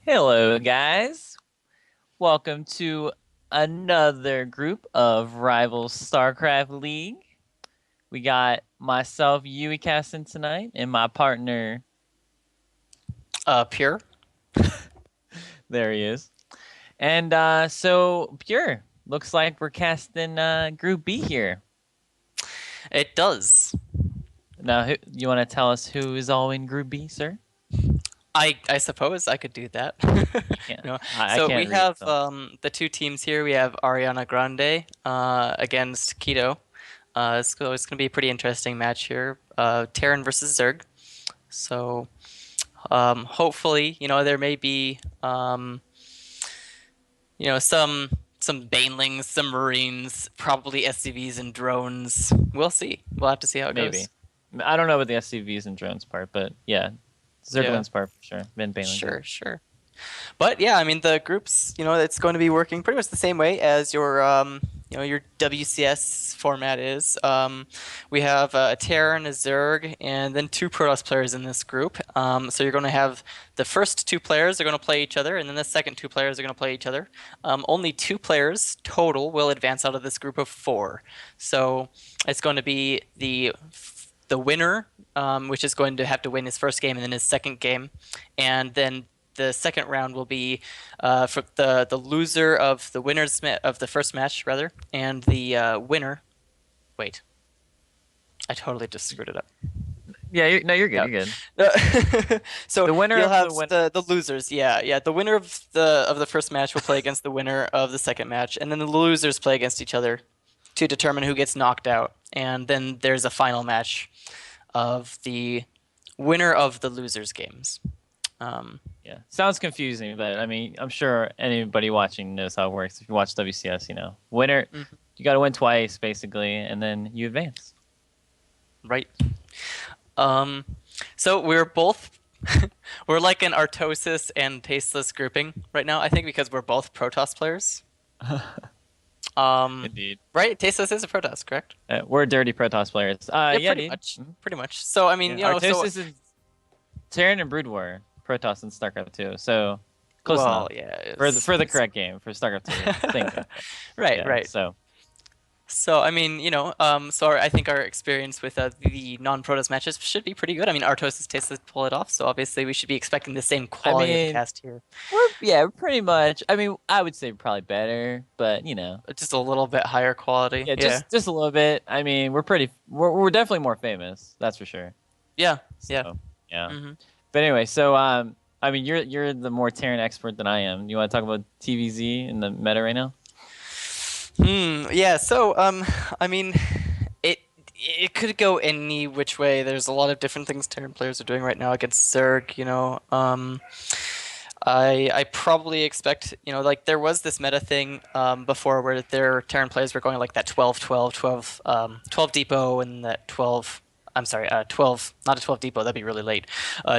Hello, guys. Welcome to another group of Rivals StarCraft League. We got myself, YueY, casting tonight, and my partner, Pure. there he is. And so, Pure, looks like we're casting Group B here. It does. Now, you want to tell us who is all in Group B, sir? I suppose I could do that. Yeah, You know, I so can't we read, have so. the two teams here. We have ArianaGrande against KiToO. It's gonna be a pretty interesting match here. Terran versus Zerg. So hopefully, there may be some banelings, some marines, probably SCVs and drones. We'll see. We'll have to see how it Maybe. goes. I don't know about the SCVs and drones part, but yeah, Yeah, Zergling's part for sure. Van Balen too. sure, sure. But yeah, I mean the groups, it's going to be working pretty much the same way as your WCS format is. We have a Terran, a Zerg, and then two Protoss players in this group. So you're going to have the first two players are going to play each other, and then the second two players are going to play each other. Only two players total will advance out of this group of four. So it's going to be the winner, which is going to have to win his first game and then his second game, and then the second round will be for the loser of the of the first match rather, and the winner. Wait, I totally just screwed it up. Yeah, no, you're good. Yeah. You're good. So The winner you'll of have the win. the losers. Yeah, yeah. The winner of the first match will play against the winner of the second match, and then the losers play against each other to determine who gets knocked out. And then there's a final match of the winner of the losers games. Yeah, sounds confusing, but I mean, I'm sure anybody watching knows how it works. If you watch WCS, winner, Mhm. you got to win twice basically, and then you advance. Right. Um, so we're both we're like an Artosis and Tasteless grouping right now. I think because we're both Protoss players. Um, Indeed. right? Tasteless is a Protoss, correct? We're dirty Protoss players. Yeah, Yeah, pretty dude. much. Mhm. Pretty much. So I mean, Yeah, so Artosis is Terran and Brood War, Protoss and StarCraft 2. So close well, enough yeah, for the correct game for StarCraft 2. Same thing. right, Yeah. right. So So I mean, I think our experience with the non-Protoss matches should be pretty good. I mean, Artosis Tasteless pull it off, so obviously we should be expecting the same I quality of mean, cast here. we're pretty much. I mean, I would say probably better, but Just a little bit higher quality. yeah, Yeah. just a little bit. I mean, we're definitely more famous, that's for sure. Yeah. Yeah. So yeah. hmm But anyway, so I mean, you're the more Terran expert than I am. You want to talk about TVZ in the meta right now? Yeah, so I mean, it it could go any which way. There's a lot of different things Terran players are doing right now against Zerg, I probably expect, like there was this meta thing before where their Terran players were going like that 12 12 12 12 depot and that 12 I'm sorry, 12, not a 12 depot, that'd be really late.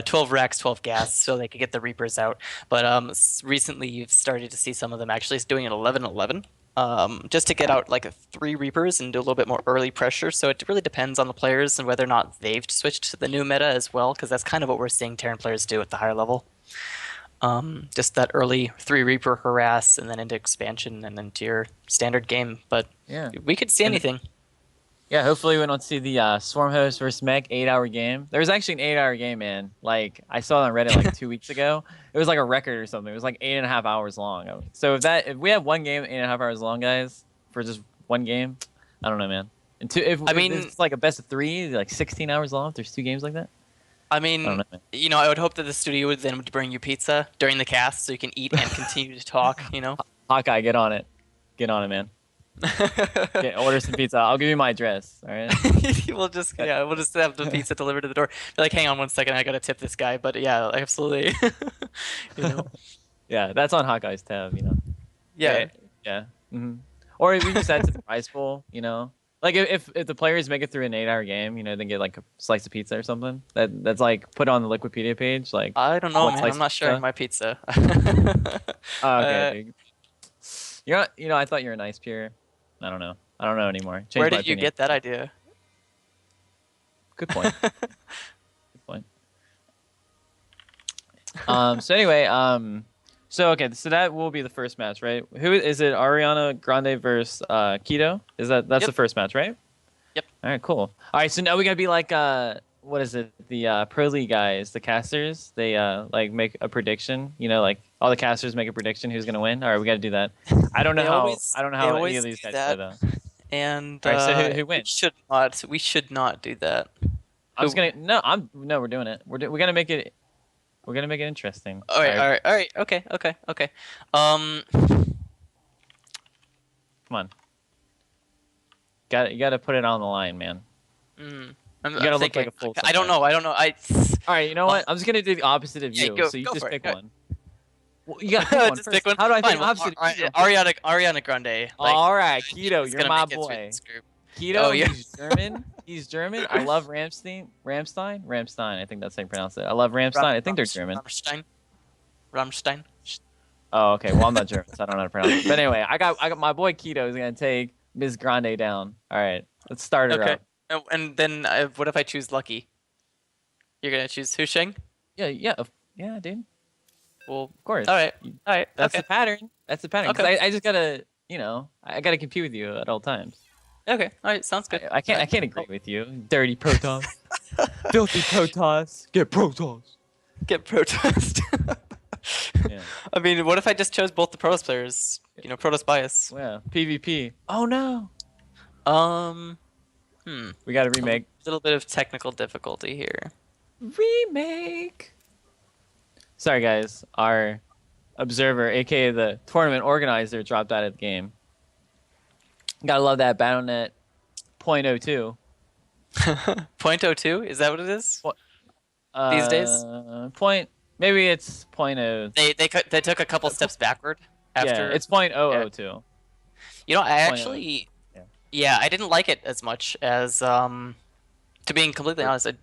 12 racks, 12 gas, so they could get the Reapers out. But recently you've started to see some of them actually doing an 11 11, just to get out like three Reapers and do a little bit more early pressure. So it really depends on the players and whether or not they've switched to the new meta as well, because that's kind of what we're seeing Terran players do at the higher level. Just that early three Reaper harass and then into expansion and then to your standard game. But Yeah. we could see And anything. yeah, hopefully we don't see the Swarm Host versus Mech 8-hour game. There was actually an 8-hour game, man. Like I saw it on Reddit like 2 weeks ago. It was like a record or something. It was like 8.5 hours long. So if we have one game 8.5 hours long, guys, for just one game, I don't know, man. And two, I if mean, it's like a best of three, like 16 hours long. If there's two games like that, I I don't mean, know, man. I would hope that the studio would then bring you pizza during the cast so you can eat and continue to talk. Hawkeye, get on it. Get on it, man. Order some pizza. I'll give you my address. All right. We'll just have the pizza delivered to the door. Be like, hang on one second, I gotta tip this guy. But yeah, absolutely. you know, Yeah, that's on Hawkeye's tab. yeah. Yeah, yeah. Or we just add to the prize pool. Like if the players make it through an 8-hour game, then get like a slice of pizza or something. That's like put on the Liquipedia page, like I don't know, one man. slice I'm of not sharing pizza. my pizza. Oh, okay, uh, dude. I thought you were nice, Pure. I don't know. I don't know anymore. where Changed my did you opinion. get that idea? Good point. Good point. So anyway, So okay, so that will be the first match, right? Who is it? ArianaGrande versus KiToO. That's the Yep. first match, right? Yep. All right, cool. All right, so now we gotta be like what is it? The Pro League guys, the casters. They like make a prediction. You know, like all the casters make a prediction who's gonna win. All right, we gotta do that. I don't know They how any of always these do guys play that, though. and All right, so who wins? we should not do that. I'm just Who? gonna no, we're doing it. We're gonna make it. We're gonna make it interesting. All right, all right, all right. Okay, okay, okay. Come on. You gotta put it on the line, man. You I'm gotta look like thinking. a fool. I don't know. I don't know. All right, you know what? I'm just gonna do the opposite of Yeah, you. So you go just for it. pick one. Well, you gotta pick one Just first. pick one. How do I Fine, pick well, opposite of you? Ariana Grande. All right, She's KiToO, you're gonna my make it through boy. this group. KiToO, Oh, yeah. he's German. He's German. I love Ramstein. Ramstein. I think that's how you pronounce it. I love Ramstein. I think they're German. Rammstein. Oh, okay. Well, I'm not German, so I don't know how to pronounce it. But anyway, I got my boy KiToO is gonna take Ms. Grande down. All right, let's start her Okay. up. Oh, and then what if I choose Lucky? You're gonna choose HuShang? Yeah, dude. Well, Of course. all right. All right. That's Okay. the pattern. That's the pattern. 'Cause Okay. I just gotta, I gotta compete with you at all times. Okay. All right. Sounds good. I can't All I right. can't agree with you. Dirty Protoss. Filthy Protoss. Get Protoss. Get protest. Yeah. I mean, what if I just chose both the Protoss players? You know, Protoss bias. Well, PvP. Oh no. Um. We gotta remake. A little bit of technical difficulty here. Remake. Sorry guys, our observer, aka the tournament organizer, dropped out of the game. Gotta love that Battle.net .02. .02? Is that what it is? These days? Maybe it's .0. They took a couple steps backward after. Yeah, it's .002. You know, I 0.0. actually, yeah, I didn't like it as much as to being completely honest, I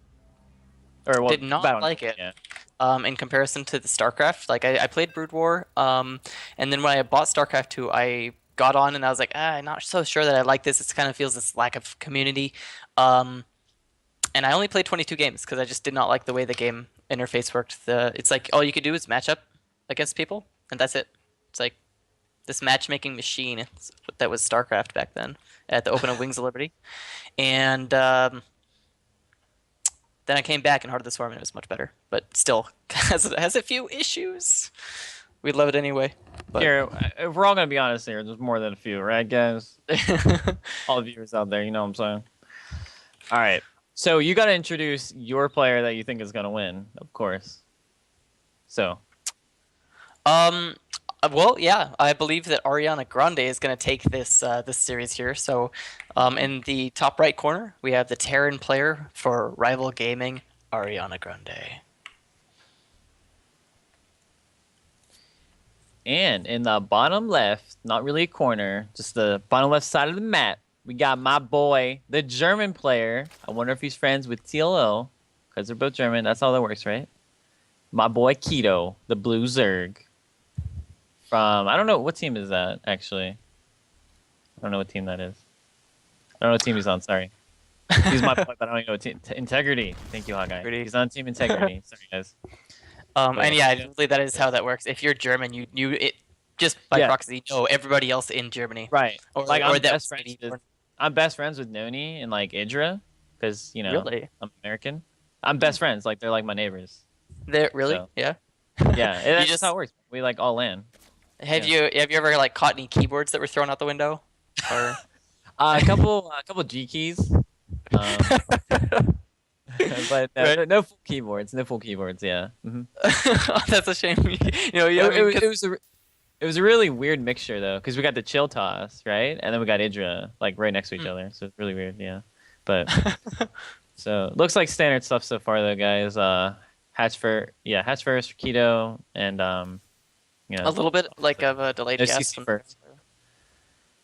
did not like it. Yeah. In comparison to the StarCraft, like I played Brood War, and then when I bought StarCraft 2, I got on and I was like, I'm not so sure that I like this. It kind of feels this lack of community, and I only played 22 games because I just did not like the way the game interface worked. It's like all you could do is match up against people, and that's it. It's like this matchmaking machine that was StarCraft back then at the open of Wings of Liberty, and then I came back in Heart of the Swarm and it was much better, but still has a few issues. We'd love it anyway. But... Here, if we're all gonna be honest here, there's more than a few, right, guys? All the viewers out there, you know what I'm saying? All right, so you got to introduce your player that you think is gonna win, of course. So, well, yeah, I believe that ArianaGrande is going to take this series here. So, in the top right corner, we have the Terran player for Rival Gaming, ArianaGrande. and in the bottom left, not really a corner, just the bottom left side of the map, we got my boy, the German player. I wonder if he's friends with TLO, because they're both German. That's how that works, right? My boy KiToO, the Blue Zerg. From, I don't know, what team is that, actually? I don't know what team that is. I don't know what team he's on, sorry. He's my boy, but I don't even know what team. Integrity. Thank you, Hawkeye. He's on Team Integrity. Sorry, guys. And yeah, I believe that is how that works. If you're German, you just by proxy know everybody else in Germany. Right. I'm best friends with Noni and, like, Idra, because, you know, really? I'm American. I'm best friends. Like, they're like my neighbors. They're really? So, yeah. Yeah, that's just how it works. We, like, all land. Have you ever like caught any keyboards that were thrown out the window? Or a couple G keys. But no full keyboards. No full keyboards. Yeah. Mm-hmm. That's a shame. It was a really weird mixture though, because we got the chill toss, right, and then we got Idra like right next to each other. So it's really weird. Yeah. But so looks like standard stuff so far though, guys. Hatch first for KiToO, and a little bit like of a delayed gas. First.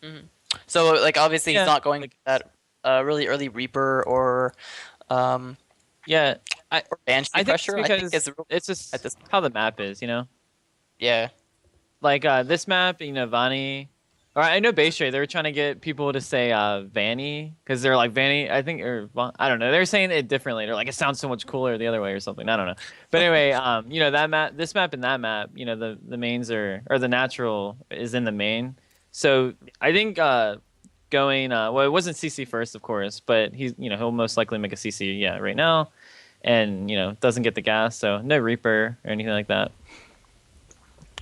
Mm-hmm. So like obviously he's not going that really early Reaper or or Banshee pressure. I think it's just how the map is, you know. Yeah. Like this map, you know, Vani, Or I know base trade. They were trying to get people to say Vanny because they're like Vanny. I think, or well, I don't know. They're saying it differently. They're like it sounds so much cooler the other way or something. I don't know. But anyway, you know that map, this map, and that map. You know the mains are or the natural is in the main. So I think going well, it wasn't CC first, of course, but he's he'll most likely make a CC right now, and doesn't get the gas, so no Reaper or anything like that.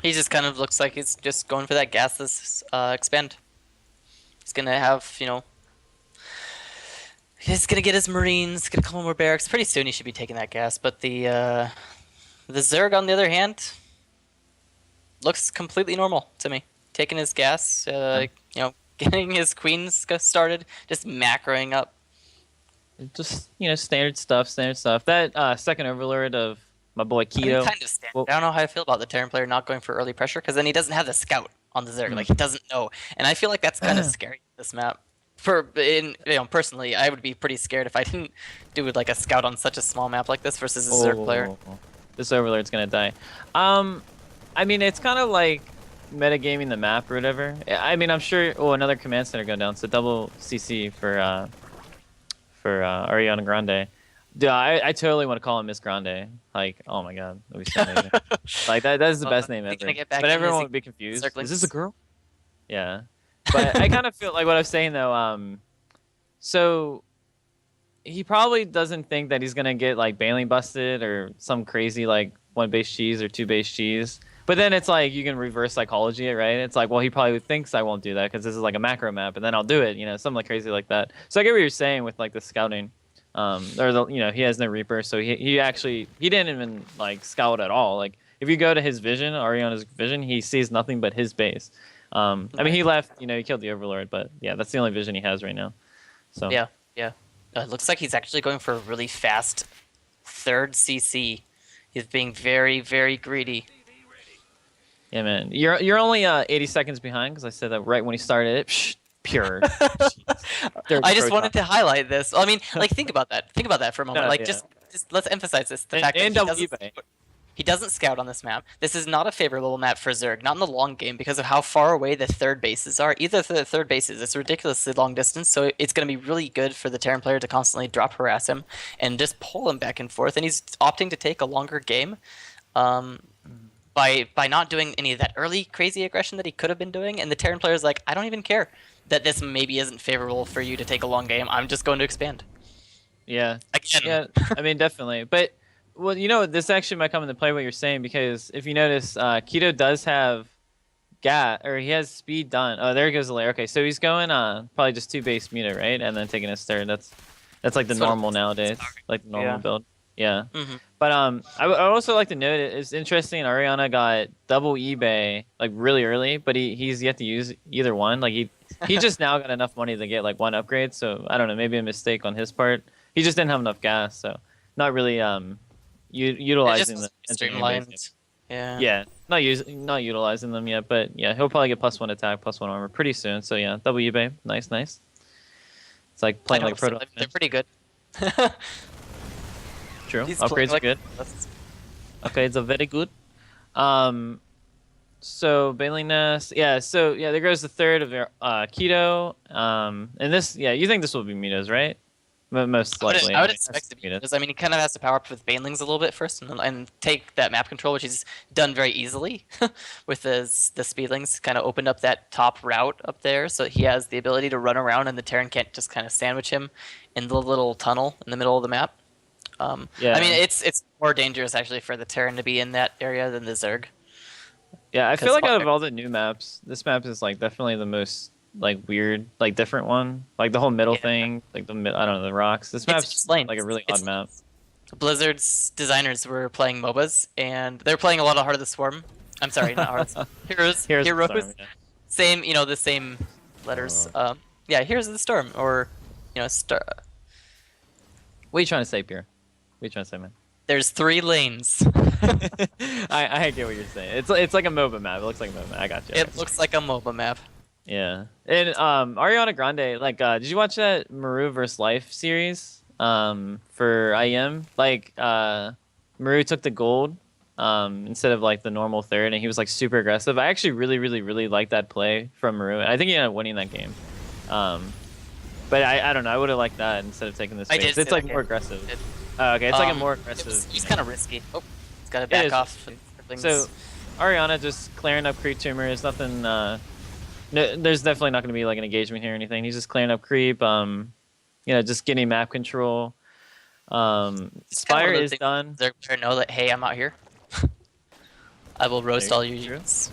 He just kind of looks like he's just going for that gasless expend. He's gonna have, he's gonna get his Marines, get a couple more barracks. Pretty soon he should be taking that gas. But the Zerg, on the other hand, looks completely normal to me. Taking his gas, getting his queens started, just macroing up. Just standard stuff. That second overlord of my boy KiToO. Kind of standard. I don't know how I feel about the Terran player not going for early pressure, because then he doesn't have the scout on the Zerg. Like, he doesn't know. And I feel like that's kind of scary, this map. Personally, I would be pretty scared if I didn't do like a scout on such a small map like this versus a Zerg player. This overlord's gonna die. I mean, it's kind of like metagaming the map or whatever. I mean, I'm sure. Oh, another command center going down. So double CC for ArianaGrande. Dude, I totally want to call him Miss Grande. Like, oh my god, that'd be so amazing. Like that is the best name ever. But everyone would be confused. Is this a girl? Yeah. But I kind of feel like what I was saying though. So he probably doesn't think that he's gonna get like Baneling busted or some crazy like 1 base cheese or 2 base cheese. But then it's like you can reverse psychology it, right? It's like, well, he probably thinks I won't do that because this is like a macro map, and then I'll do it. Something like crazy like that. So I get what you're saying with like the scouting. He has no Reaper, so he didn't even like scout at all. Like if you go to his vision, Ariana's vision, he sees nothing but his base. I mean, he left, he killed the Overlord, but yeah, that's the only vision he has right now. So yeah. It looks like he's actually going for a really fast third CC. He's being very, very greedy. Yeah, man, you're only 80 seconds behind because I said that right when he started it. Psh, pure. I just wanted to highlight this. I mean, like, think about that. Think about that for a moment. Just let's emphasize this. The fact that he doesn't scout on this map. This is not a favorable map for Zerg, not in the long game, because of how far away the third bases are. Either the third bases, it's ridiculously long distance, so it's going to be really good for the Terran player to constantly drop harass him and just pull him back and forth. And he's opting to take a longer game. By not doing any of that early crazy aggression that he could have been doing, and the Terran player is like, I don't even care that this maybe isn't favorable for you to take a long game. I'm just going to expand. Yeah. Again. Yeah, I mean, definitely. But, well, this actually might come into play what you're saying, because if you notice, KiToO does have he has speed done. Oh, there goes the layer. Okay, so he's going probably just 2 base Muta, right? And then taking his third. That's like the normal nowadays, like the normal build. Yeah. But I would also like to note it's interesting. Ariana got double eBay like really early, but he's yet to use either one. Like he just now got enough money to get like 1 upgrade. So I don't know, maybe a mistake on his part. He just didn't have enough gas, so not really utilizing the streamlined. Yeah, not utilizing them yet. But yeah, he'll probably get +1 attack, +1 armor pretty soon. So yeah, double eBay, nice. It's like playing like a proto. They're pretty good. True. Upgrades are good. Upgrades are very good. So Baneling Nest. Yeah, so yeah, there goes the third of their KiToO. And this, yeah, you think this will be Muta's, right? Most likely. I would expect to be Muta's. I mean, he kind of has to power up with Banelings a little bit first and take that map control, which he's done very easily with the Speedlings. Kind of opened up that top route up there, so he has the ability to run around and the Terran can't just kind of sandwich him in the little tunnel in the middle of the map. Yeah. I mean, it's more dangerous actually for the Terran to be in that area than the Zerg. Yeah, I feel like out of all the new maps, this map is like definitely the most like weird, like different one. Like the whole middle thing, like I don't know, the rocks. This map's like a really odd map. Blizzard's designers were playing MOBAs, and they're playing a lot of Heart of the Swarm. I'm sorry, not Heart of the Storm. Heroes. Storm, yeah. Same, the same letters. Yeah, Heroes of the Storm, or Star. What are you trying to say, Pierre? What are you trying to say, man? There's 3 lanes. I get what you're saying. It's like a MOBA map. It looks like a MOBA map. I got you. It looks like a MOBA map. Yeah. And ArianaGrande, like, did you watch that Maru vs. Life series for IEM? Like, Maru took the gold instead of like the normal third, and he was like super aggressive. I actually really liked that play from Maru. I think he ended up winning that game. But I don't know. I would have liked that instead of taking this space. It's like more aggressive. Oh, okay, it's like a more aggressive. It's kind of risky. Oh, it's got to back off. So, Ariana just clearing up creep tumor is nothing. No, there's definitely not going to be like an engagement here or anything. He's just clearing up creep. You know, just getting map control. Spire is done. They're gonna know that, hey, I'm out here. I will roast all your units.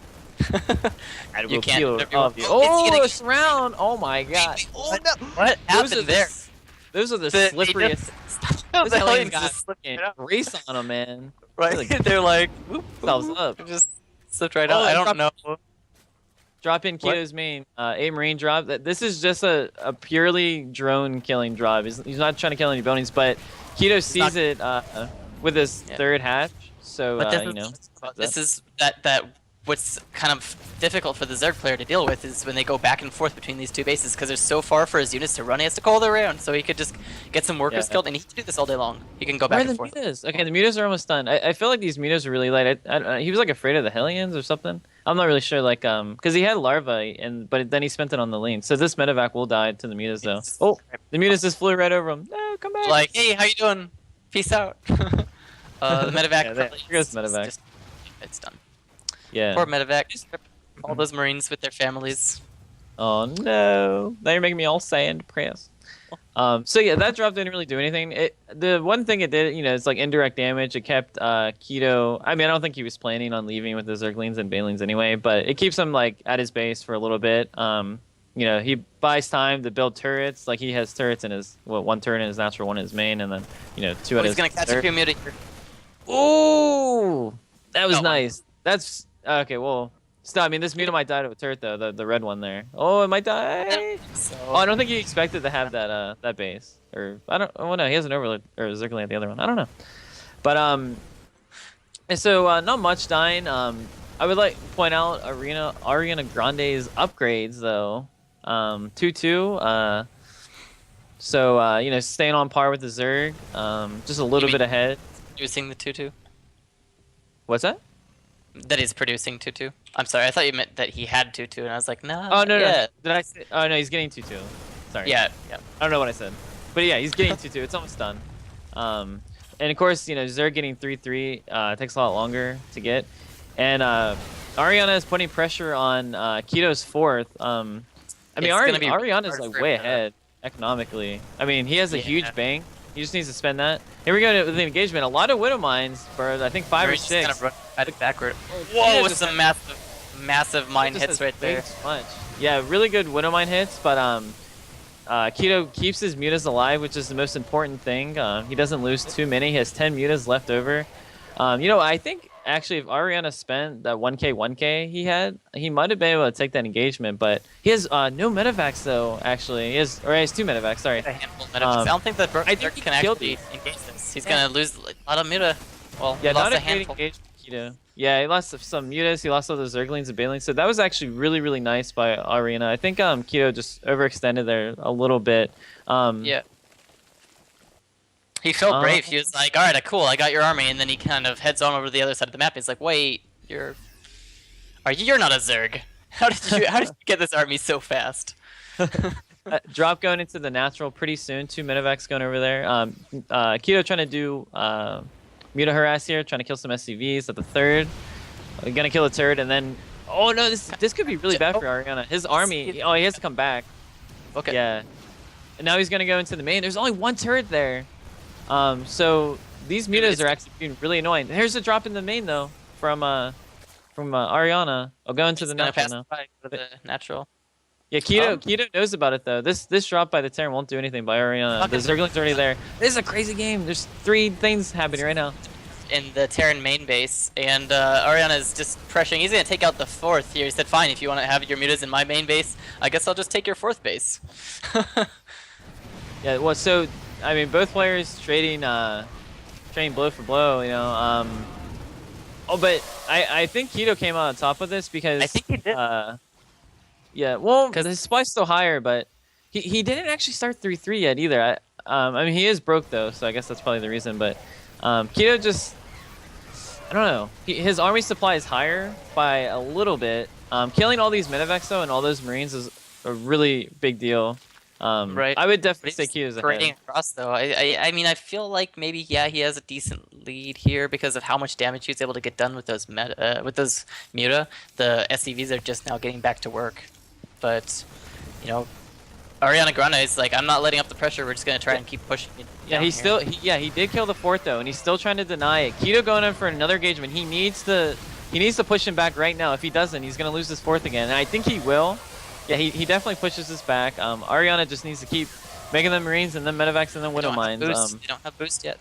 You can't. Oh, it's round! Oh my god! Oh no! What happened there? Those are the slipperiest. Those aliens got race on them, man. Right? They're like, thumbs up. Just slipped right out. I don't know. Drop in KiToO's main, a marine drop. This is just a purely drone killing drop. He's not trying to kill any buildings, but KiToO sees it with his third hatch. So you know, this is that. What's kind of difficult for the Zerg player to deal with is when they go back and forth between these two bases because they're so far for his units to run. He has to call their round, so he could just get some workers killed, and he can do this all day long. He can go back and forth. Mutas? Okay, the mutas are almost done. I feel like these mutas are really light. He was like afraid of the Hellions or something. I'm not really sure, like because he had larvae, but then he spent it on the lane. So this medevac will die to the mutas though. Oh, the mutas just flew right over him. No, come back. Like, hey, how you doing? Peace out. The medevac. Here goes medevac. It's done. Yeah. Poor medevac. All those Marines with their families. Oh no! Now you're making me all sad and depressed. So yeah, that drop didn't really do anything. The one thing it did, you know, it's like indirect damage. It kept KiToO. I mean, I don't think he was planning on leaving with the Zerglings and Banelings anyway, but it keeps him like at his base for a little bit. You know, he buys time to build turrets. Like he has turrets in his one turret in his natural, one in his main, and then you know two at his. He's gonna catch a few muta here. Ooh, that was nice. That's okay. Well. Still, I mean, this muta might die to a turret though, the red one there. Oh, it might die. Oh, I don't think he expected to have that that base, or I don't. Oh no, he has an overload or Zergling at the other one. I don't know, but and so not much dying. I would like to point out ArianaGrande's upgrades though. 2-2. So you know, staying on par with the Zerg. Just a little bit ahead. Producing the 2-2. What's that? That he's producing 2-2. I'm sorry, I thought you meant that he had 2-2, and I was like, nah. Oh no, no. Did I say? Oh no, he's getting 2-2. Sorry. Yeah. I don't know what I said, but yeah, he's getting 2-2. It's almost done. And of course, you know, Zerg getting 3-3 takes a lot longer to get, and Ariana is putting pressure on KiToO's fourth. I mean, Ariana's like way ahead economically. I mean, he has a huge bank. He just needs to spend that. Here we go with the engagement. A lot of Widow Mines for I think 5 or 6. Kind of run backward. Whoa, with some massive mine hits right there. Yeah, really good Widow Mine hits, but KiToO keeps his mutas alive, which is the most important thing. He doesn't lose too many. He has 10 mutas left over. You know, I think actually if Ariana spent that 1k he had, he might have been able to take that engagement, but he has no medevacs though, actually. He has 2 medevacs, sorry. A handful of medevacs. I don't think that Zerg can actually engage this. He's gonna lose a lot of muta. Well, yeah, he lost not a handful. KiToO. Yeah, he lost some mutas, he lost all the Zerglings and Banelings, so that was actually really nice by Ariana. I think KiToO just overextended there a little bit. Yeah. He felt brave. He was like, all right, cool, I got your army. And then he kind of heads on over to the other side of the map. He's like, wait, you're not a Zerg. How did you get this army so fast? Drop going into the natural pretty soon. 2 medevacs going over there. KiToO trying to do muta harass here, trying to kill some SCVs at the third. Gonna kill a turret, and then oh no, this could be really bad for Ariana. His army, he has to come back. Okay. Yeah. And now he's gonna go into the main. There's only 1 turret there. So these mutas are actually being really annoying. Here's a drop in the main though from Ariana. I'll go into the natural now. Natural. Yeah, KiToO knows about it though. This drop by the Terran won't do anything by Ariana. The Zergling's already there. This is a crazy game. There's 3 things happening right now. In the Terran main base, and Ariana is just pressuring. He's gonna take out the 4th here. He said, fine, if you want to have your mutas in my main base, I guess I'll just take your 4th base. Yeah, well, so I mean, both players trading blow for blow, you know. Oh, but I think KiToO came out on top of this because I think he did. Yeah, well, because his supply's still higher, but he didn't actually start 3-3 yet either. I mean, he is broke though, so I guess that's probably the reason. But KiToO just, don't know. His army supply is higher by a little bit. Killing all these Minivex though and all those Marines is a really big deal. Right. I would definitely But say he's KiToO's parading ahead. across though. I mean, I feel like maybe he has a decent lead here because of how much damage he was able to get done with those Muta. The SCVs are just now getting back to work, but you know, ArianaGrande is like, I'm not letting up the pressure. We're just gonna try and keep pushing it. Yeah, he did kill the fourth though, and he's still trying to deny it. KiToO going in for another engagement. He needs to push him back right now. If he doesn't, he's gonna lose his fourth again, and I think he will. Yeah, he definitely pushes this back. Ariana just needs to keep making the Marines and then Medevacs and then Widow Mines. They don't have boost yet.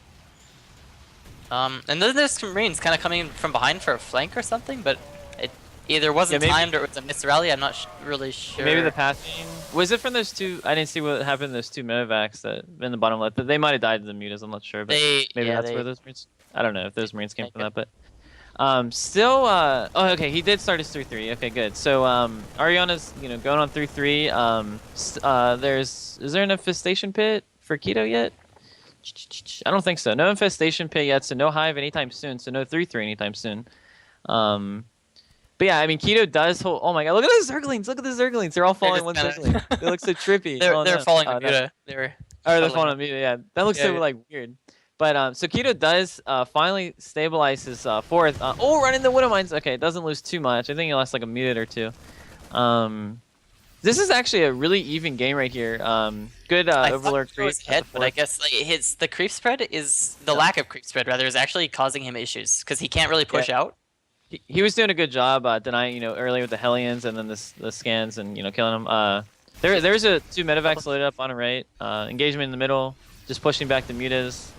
And then there's some Marines kind of coming from behind for a flank or something, but it either wasn't timed or it was a misrally. I'm not really sure. Maybe the passing was it from those two? I didn't see what happened to those two Medevacs that in the bottom left. They might have died to the Mutas. I'm not sure, but maybe that's where those Marines. I don't know if those Marines came from that, but. Still, oh, okay, he did start his 3-3. Okay, good. So, Ariana's, going on 3-3. Is there an infestation pit for KiToO yet? I don't think so. No infestation pit yet, so no hive anytime soon, so no 3-3 anytime soon. But yeah, I mean, KiToO does hold, oh my god, look at the Zerglings, they're all falling one Zergling. They look so trippy. They're falling on Muta. They're falling on Muta, yeah. That looks so, like, weird. But so KiToO does finally stabilize his fourth. Run into Widow Mines. Okay, it doesn't lose too much. I think he lost like a minute or two. This is actually a really even game right here. Good Overlord creep. But I guess the creep spread is the lack of creep spread rather is actually causing him issues because he can't really push out. He was doing a good job denying early with the Hellions and then the scans and killing them. There's two Medevacs loaded up on the right. Engagement in the middle, just pushing back the Mutas.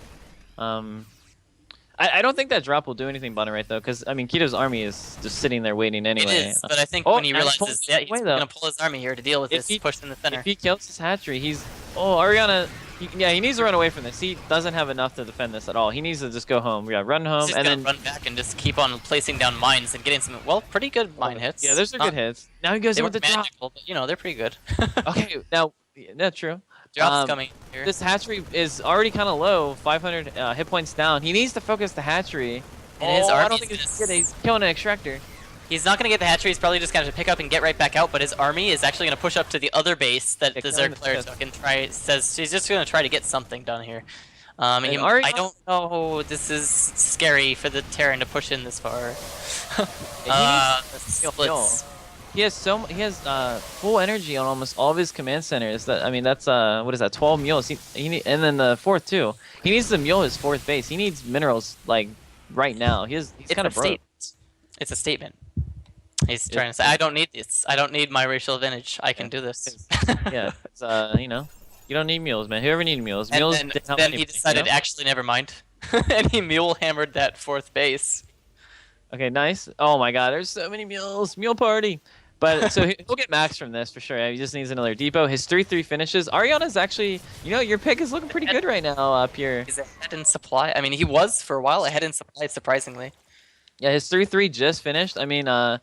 I don't think that drop will do anything bottom right though, because I mean KiToO's army is just sitting there waiting anyway. It is, but I think when he realizes he's gonna pull his army here to deal with this push in the center. If he kills his hatchery, Ariana. He needs to run away from this. He doesn't have enough to defend this at all. He needs to just go home. Yeah, run home and then run back and just keep on placing down mines and getting some pretty good mine hits. Yeah, those are good hits. Now he goes in with the drop. But, they're pretty good. Okay, now that's true. Drop's coming here. This hatchery is already kind of low, 500 hit points down. He needs to focus the hatchery. And his army I don't think he's killing an extractor. He's not going to get the hatchery. He's probably just going to pick up and get right back out. But his army is actually going to push up to the other base that the Zerg player says he's just going to try to get something done here. I don't know. This is scary for the Terran to push in this far. He has full energy on almost all of his command centers. That's what is that? 12 mules. And then the fourth too. He needs to mule his fourth base. He needs minerals like right now. He's kind of broke. It's a statement. He's trying to say, I don't need this. I don't need my racial advantage. I can do this. Yeah, you don't need mules, man. Whoever needs mules. And then he decided, actually, never mind. And he mule hammered that fourth base. Okay, nice. Oh my god, there's so many mules. Mule party. But so he'll get max from this for sure. He just needs another depot. His 3-3 finishes. Ariana's actually, your pick is looking pretty good right now up here. He's ahead in supply. I mean, he was for a while ahead in supply, surprisingly. Yeah, his 3-3 just finished. I mean, I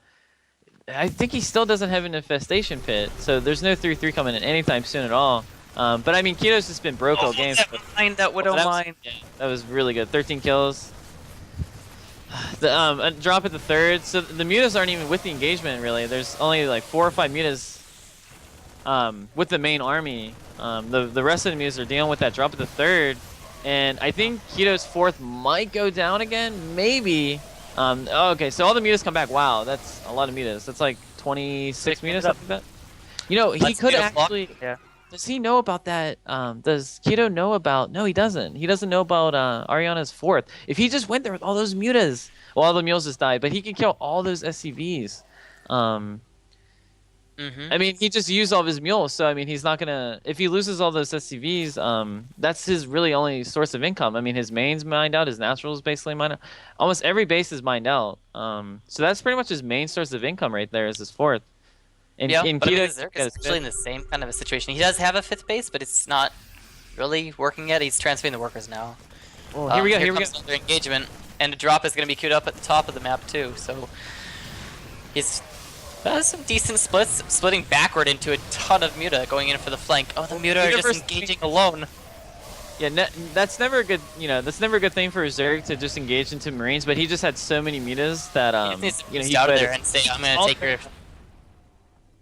think he still doesn't have an infestation pit, so there's no 3-3 coming in anytime soon at all. But I mean, KiToO's just been broke all game. That Widow Mine. Yeah, that was really good. 13 kills. The drop at the third. So the mutas aren't even with the engagement really. There's only like 4 or 5 mutas with the main army. The rest of the mutas are dealing with that drop at the third. And I think KiToO's fourth might go down again. Maybe. Okay, so all the mutas come back. Wow, that's a lot of mutas. That's like 26 mutas, something like that. He could actually. Yeah. Does he know about that? Does KiToO know about? No, he doesn't. He doesn't know about Ariana's fourth. If he just went there with all those mutas, well, all the mules just died, but he can kill all those SCVs. I mean, he just used all of his mules, so I mean, he's not gonna. If he loses all those SCVs, that's his really only source of income. I mean, his main's mined out, his naturals basically mined out. Almost every base is mined out. So that's pretty much his main source of income right there is his fourth. But Zerg is actually in the same kind of a situation. He does have a fifth base, but it's not really working yet. He's transferring the workers now. Oh, here we go. Here comes another engagement, and a drop is going to be queued up at the top of the map too. So he's some decent splits, splitting backward into a ton of Muta, going in for the flank. Oh, the Muta are just engaging alone. Yeah, that's never a good, that's never a good thing for Zerg to just engage into Marines, but he just had so many mutas that, He just needs to boost he out of played there and say, "I'm gonna all, take your."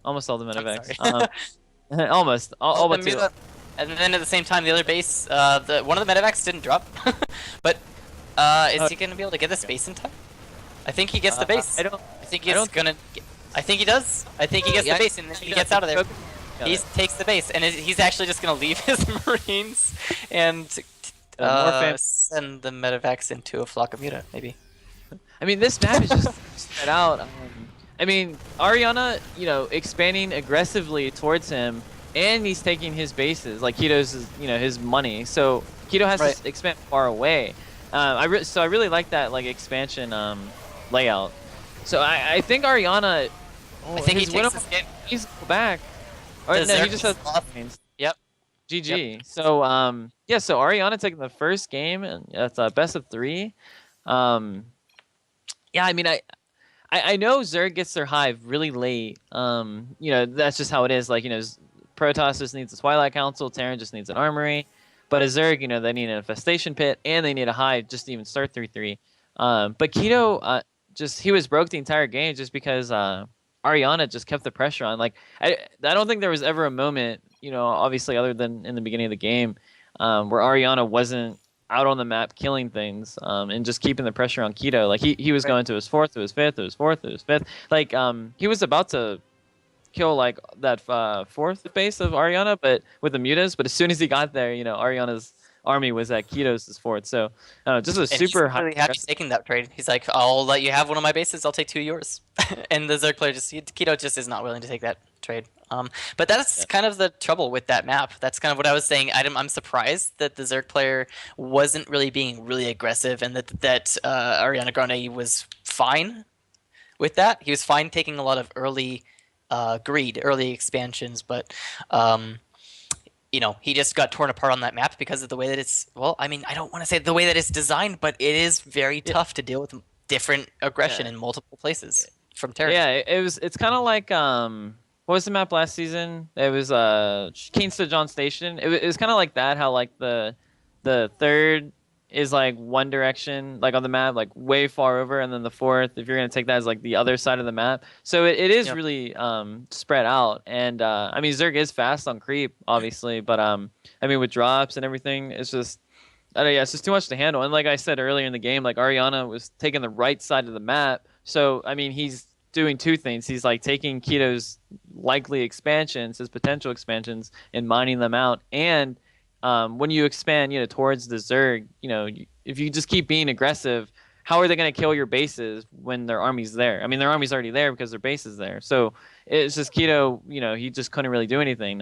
almost all the I'm sorry. medevacs. Almost, Oh, all the but two. muta, and then at the same time, the other base, the one of the medevacs didn't drop, but is Uh, he gonna be able to get the space in time? I think he gets the base. I don't, I think I he's don't, gonna. I think he does. I think he gets yeah, the base and then he yeah, gets out of there. got He it. takes the base and he's actually just gonna leave his Marines and More fam. send the medevacs into a flock of muta, maybe. I mean, this map is just spread out. I mean, Ariana, expanding aggressively towards him, and he's taking his bases, like KiToO's, his money. So KiToO has Right. to expand far away. So I really like that like expansion layout. So I think Ariana, I think he his win takes this game. he's back. Or no, he Deserves just has off. Yep. Yep. GG. So yeah, so Ariana taking the first game, and that's a best of 3. Um, yeah, I mean I know Zerg gets their hive really late. That's just how it is. Like, Protoss just needs a Twilight Council, Terran just needs an armory. But a Zerg, they need an infestation pit and they need a hive just to even start 3-3. But KiToO, he was broke the entire game just because Ariana just kept the pressure on. Like, I don't think there was ever a moment, obviously other than in the beginning of the game, where Ariana wasn't out on the map killing things, and just keeping the pressure on KiToO. Like he was Right. going to his fourth, to his fifth, to his fourth, to his fifth. Like he was about to kill like that fourth base of Ariana, but with the mutas. But as soon as he got there, Ariana's army was at KiToO's fourth. So just a And he's super high. really happy taking that trade. He's like, "I'll let you have one of my bases. I'll take 2 of yours." And the Zerg player KiToO just is not willing to take that trade. But that's Yeah. kind of the trouble with that map. That's kind of what I was saying. I'm surprised that the Zerg player wasn't really being really aggressive, and that ArianaGrande was fine with that. He was fine taking a lot of early greed, early expansions, but he just got torn apart on that map because of the way that it's. Well, I mean, I don't want to say the way that it's designed, but it is very Yeah. tough to deal with different aggression Yeah. in multiple places from Terran. Yeah, it's kind of like what was the map last season? It was Kings to John Station. It was kind of like that. How like the third is like one direction, like on the map, like way far over, and then the fourth, if you're gonna take that, is like the other side of the map. So it is Yep. really spread out. And I mean, Zerg is fast on creep, obviously, but I mean, with drops and everything, it's just. I don't, yeah, it's just too much to handle. And like I said earlier in the game, like Ariana was taking the right side of the map. So I mean, he's doing two things. He's like taking KiToO's likely expansions, his potential expansions, and mining them out. And when you expand, towards the Zerg, if you just keep being aggressive, how are they going to kill your bases when their army's there? I mean, their army's already there because their base is there. So it's just KiToO. He just couldn't really do anything.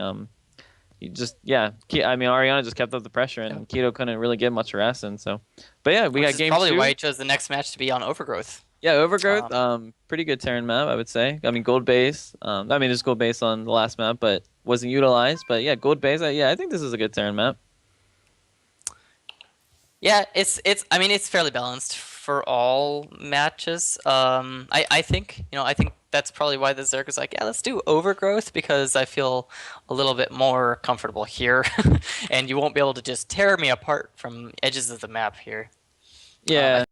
He just I mean, Ariana just kept up the pressure, and KiToO couldn't really get much harassing. So, but yeah, we Which got is game probably 2. why he chose the next match to be on Overgrowth. Yeah, Overgrowth. Um, Pretty good Terran map, I would say. I mean, gold base. I mean, there's gold base on the last map, but wasn't utilized. But yeah, gold base. Yeah, I think this is a good Terran map. Yeah, I mean, it's fairly balanced for all matches. I think that's probably why the Zerg is like, yeah, let's do Overgrowth because I feel a little bit more comfortable here, and you won't be able to just tear me apart from edges of the map here. Yeah.